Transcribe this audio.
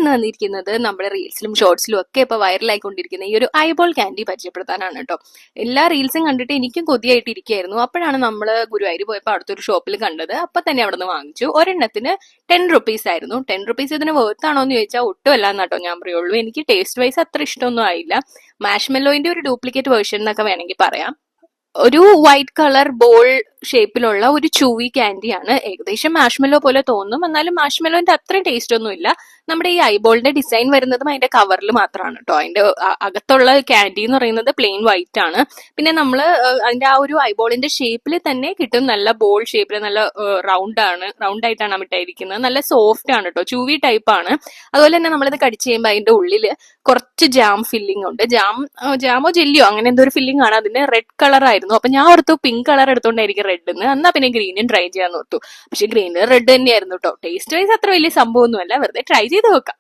ഇന്ന് വന്നിരിക്കുന്നത് നമ്മുടെ റീൽസിലും ഷോർട്സിലും ഒക്കെ ഇപ്പൊ വൈറലായിക്കൊണ്ടിരിക്കുന്ന ഈ ഒരു ഐബോൾ ക്യാൻഡി പരിചയപ്പെടുത്താനാണ് കേട്ടോ. എല്ലാ റീൽസും കണ്ടിട്ട് എനിക്കും കൊതിയായിട്ട് ഇരിക്കുകയായിരുന്നു. അപ്പോഴാണ് നമ്മൾ ഗുരുവായൂർ പോയപ്പോൾ അടുത്തൊരു ഷോപ്പിൽ കണ്ടത്. അപ്പൊ തന്നെ അവിടെ നിന്ന് വാങ്ങിച്ചു. ഒരെണ്ണത്തിന് 10 റുപ്പീസ് ആയിരുന്നു. 10 റുപ്പീസ് ഇതിന് വേർത്താണോ എന്ന് ചോദിച്ചാൽ ഒട്ടും അല്ല എന്നാട്ടോ ഞാൻ പറയുള്ളൂ. എനിക്ക് ടേസ്റ്റ് വൈസ് അത്ര ഇഷ്ടമൊന്നും ആയില്ല. മാഷ്മെല്ലോയിന്റെ ഒരു ഡ്യൂപ്ലിക്കേറ്റ് വേർഷൻ എന്നൊക്കെ വേണമെങ്കിൽ പറയാം. ഒരു വൈറ്റ് കളർ ബോൾ ഷേപ്പിലുള്ള ഒരു ചൂവി ക്യാൻഡിയാണ്. ഏകദേശം മാഷ്മെല്ലോ പോലെ തോന്നും, എന്നാലും മാഷ്മെല്ലോന്റെ അത്രയും ടേസ്റ്റ് ഒന്നും ഇല്ല. നമ്മുടെ ഈ ഐബോളിന്റെ ഡിസൈൻ വരുന്നതും അതിന്റെ കവറിൽ മാത്രമാണ് കേട്ടോ. അതിന്റെ അകത്തുള്ള ക്യാൻഡി എന്ന് പറയുന്നത് പ്ലെയിൻ വൈറ്റ് ആണ്. പിന്നെ നമ്മൾ അതിന്റെ ആ ഒരു ഐബോളിന്റെ ഷേപ്പിൽ തന്നെ കിട്ടും. നല്ല ബോൾ ഷേപ്പിൽ നല്ല റൗണ്ട് ആയിട്ടാണ് ആ മിഠായി ഇരിക്കുന്നത്. നല്ല സോഫ്റ്റ് ആണ് കേട്ടോ, ചൂവി ടൈപ്പ് ആണ്. അതുപോലെ തന്നെ നമ്മളിത് കടിച്ചു കഴിയുമ്പോൾ അതിന്റെ ഉള്ളില് കുറച്ച് ജാം ഫില്ലിംഗ് ഉണ്ട്. ജാമോ ജെല്ലിയോ അങ്ങനെ എന്തോ ഒരു ഫില്ലിംഗ് ആണ്. അതിന് റെഡ് കളർ ആയിരുന്നു. അപ്പൊ ഞാൻ ഓർത്തു പിങ്ക് കളർ എടുത്തോണ്ടായിരിക്കും റെഡ് എന്ന്. എന്നാ പിന്നെ ഗ്രീനും ട്രൈ ചെയ്യാൻ ഓർത്തു. പക്ഷെ ഗ്രീന് റെഡ് തന്നെയായിരുന്നു കേട്ടോ. ടേസ്റ്റ് വൈസ് അത്ര വലിയ സംഭവമൊന്നുമല്ല, വെറുതെ ട്രൈ ചെയ്ത് നോക്കാം.